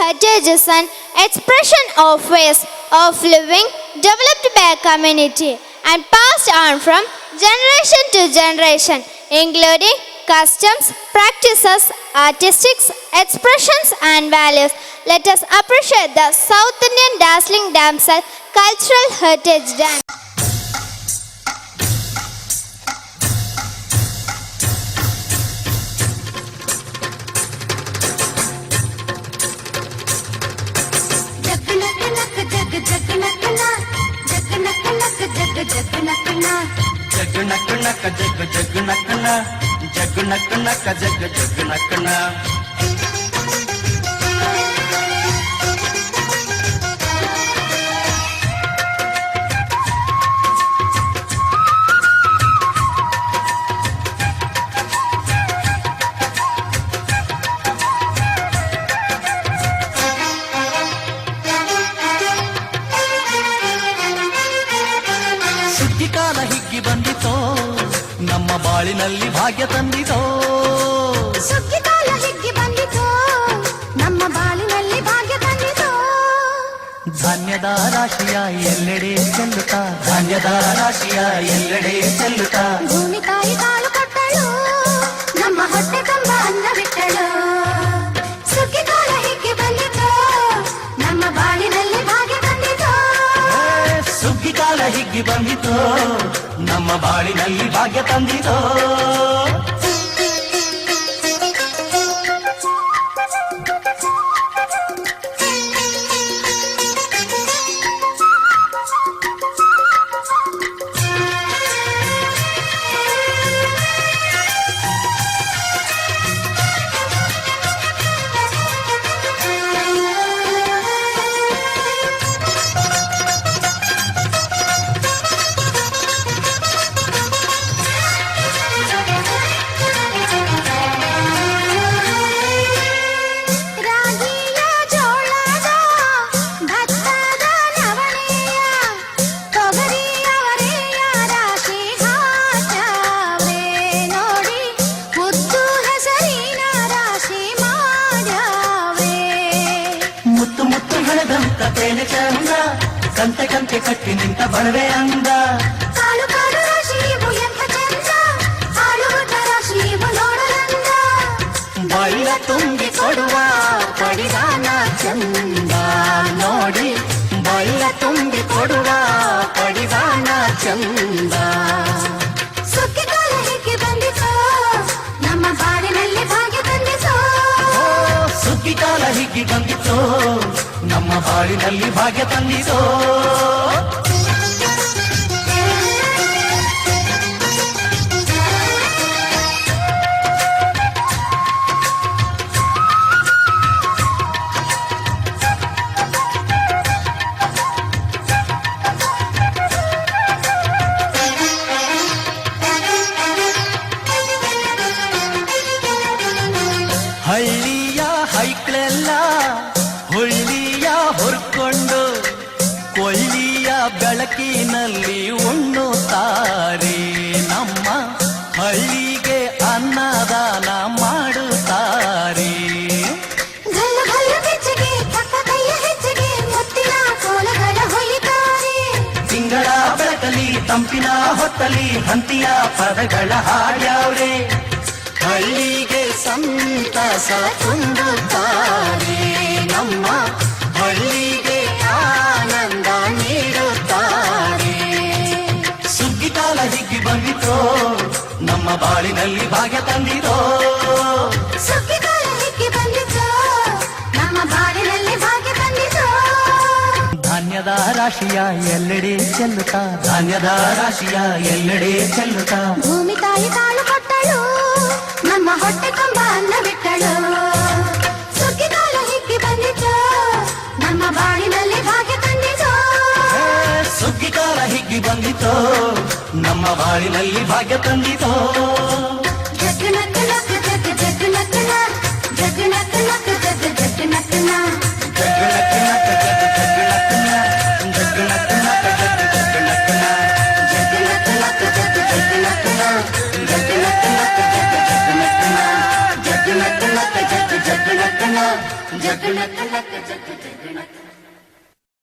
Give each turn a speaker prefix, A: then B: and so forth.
A: heritage is an expression of ways of living developed by a community and passed on from generation to generation, including customs, practices, artistic expressions and values. Let us appreciate the South Indian dazzling damsel cultural heritage dance.
B: ಸುಗ್ಗಿಕಾಲ ಹಿಗ್ಗಿ ಬಂದಿತೋ ನಮ್ಮ ಬಾಳಿನಲ್ಲಿ ಭಾಗ್ಯ ತಂದಿತೋ.
C: ಸುಗ್ಗಿಕಾಲ ಹಿಗ್ಗಿ ಬಂದಿತೋ ನಮ್ಮ ಬಾಳಿನಲ್ಲಿ ಭಾಗ್ಯ ತಂದಿತೋ.
B: ಧಾನ್ಯದ ರಾಶಿಯ ಎಲ್ಲೆಡೆ ಚೆಲ್ಲುತ್ತಾ, ಧಾನ್ಯದ ರಾಶಿಯ ಎಲ್ಲೆಡೆ ಚೆಲ್ಲುತ್ತಾ,
C: ಭೂಮಿ ತಾಯಿ ಕಾಳು ಕೊಟ್ಟಳು ನಮ್ಮ ಹೊಟ್ಟೆ ತುಂಬ ಅನ್ನ ಬಿಟ್ಟಳು. ಸುಗ್ಗಿಕಾಲ ಹಿಗ್ಗಿ ಬಂದಿತೋ ನಮ್ಮ ಬಾಳಿನಲ್ಲಿ ಭಾಗ್ಯ ತಂದಿತೋ.
B: ಸುಗ್ಗಿಕಾಲ ಹಿಗ್ಗಿ ಬಂದಿತೋ ನಮ್ಮ ಬಾಳಿನಲ್ಲಿ ಭಾಗ್ಯ ತಂದಿತೋ. ಕಂತೆ ಕಂತೆ ಕಟ್ಟಿ ನಿಂತ ಬಡವೆ ಅಂದ.
C: ಕಾಳು ಕಾಳು ರಾಶಿಯು ಎಂಥ ಚಂದ, ಆಳುವುದ ರಾಶಿಯು ನೋಡಲಂದ.
B: ಬೈಲ ತುಂಬಿ ಕೊಡುವ ಪಡಿದಾನ ಚಂದ ನೋಡಿ, ಬೈಲ ತುಂಬಿ ಕೊಡುವ ಪಡಿದಾನ ಚಂದ.
C: ಸುಗ್ಗಿಕಾಲ ಹಿಗ್ಗಿ ಬಂದಿತೋ ನಮ್ಮ ಬಾಳಿನಲ್ಲಿ ಭಾಗ್ಯ ತಂದಿತೋ.
B: ಸುಗ್ಗಿಕಾಲ ಹಿಗ್ಗಿ ಬಂದಿತೋ ನಮ್ಮ ಬಾಳಿನಲ್ಲಿ ಭಾಗ್ಯ ತಂದಿತೋ. ಹಳ್ಳಿಯ ಹೈಕ್ಳೆಲ್ಲ ಹುಳ್ಳಿಯ ಹೊರ್ಕೊಂಡು ಕೊಳ್ಳಿಯ ಬೆಳಕಿನಲ್ಲಿ ಉಣ್ಣುತ್ತಾರೆ. ನಮ್ಮ ಹಳ್ಳಿಗೆ ಅನ್ನದಾನ ಮಾಡುತ್ತಾರೆ.
C: ಗಲ್ಲು ಗಲ್ಲು ಬೆಚ್ಚಗೆ ತಕ್ಕ ಕೈಯ ಹೆಚ್ಚಿಗೆ ಮುತ್ತಿನ ಕೋಲಗಳ ಹೊಯ್ಯುತ್ತಾರೆ.
B: ತಿಂಗಳ ಬೆಳಕಲಿ ತಂಪಿನ ಹೊತ್ತಲಿ ಹಂತಿಯ ಪದಗಳ ಹಾಡ್ಯಾವ್ರೆ. ಹಳ್ಳಿಗೆ ಸಂತಸ ತುಂಬುತ್ತಾರೆ. ನಮ್ಮ ಹಳ್ಳಿಗೆ ಆನಂದ ನೀಡುತ್ತಾರೆ. ಸುಗ್ಗಿಕಾಲ ಹಿಗ್ಗಿ ಬಂದಿತೋ ನಮ್ಮ ಬಾಳಿನಲ್ಲಿ ಭಾಗ್ಯ ತಂದಿತೋ.
C: ಸುಗ್ಗಿಕಾಲ ಹಿಗ್ಗಿ ಬಂದಿತೋ ನಮ್ಮ ಬಾಳಿನಲ್ಲಿ ಭಾಗ್ಯ ತಂದಿತೋ.
B: ಧಾನ್ಯದ ರಾಶಿಯ ಎಲ್ಲೆಡೆ ಚೆಲ್ಲುತ್ತಾ, ಧಾನ್ಯದ ರಾಶಿಯ ಎಲ್ಲೆಡೆ ಚೆಲ್ಲುತ್ತಾ,
C: ಭೂಮಿ ತಾಯಿ ಕಾಳು ಕೊಟ್ಟಳು ನಮ್ಮ ಹೊಟ್ಟೆ ತುಂಬ ಅನ್ನ ಬಿಟ್ಟಳು. ಸುಗ್ಗಿಕಾಲ ಹಿಗ್ಗಿ ಬಂದಿತೋ ನಮ್ಮ ಬಾಳಿನಲ್ಲಿ ಭಾಗ್ಯ ತಂದಿತೋ.
B: ಸುಗ್ಗಿಕಾಲ ಹಿಗ್ಗಿ ಬಂದಿತೋ ನಮ್ಮ ಬಾಳಿನಲ್ಲಿ ಭಾಗ್ಯ ತಂದಿತೋ.
C: ಜಗ್ ನಕ್ ನಕ್ ಜಗ್ ಜಗ್ ನಕ್ ನಕ್ ಜಗ್ ನಕ್ ನಕ್ ಜಗ್ ಜಗ್ ನಕ್ ನಕ್
B: ಜಗ್ ನಕ್ ನಕ್ ಜಗ್ ಜಗ್ ನಕ್ ನಕ್ ಜಗ್ ನಕ್ ನಕ್ ಜಗ್ ಜಗ್ ನಕ್ ನಕ್ ಜಗ್ ನಕ್ ನಕ್ ಜಗ್ ಜಗ್ ನಕ್ ನಕ್ ಜಗ್ ನಕ್ ನಕ್ ಜಗ್ ಜಗ್ ನಕ್ ನಕ್ ಜಗ್ ನಕ್ ನಕ್ ಜಗ್ ಜಗ್ ನಕ್ ನಕ್ ಜಗ್ ಜಗ್ ನಕ್ ನಕ್ ಜಗ್ ಜಗ್ ನಕ್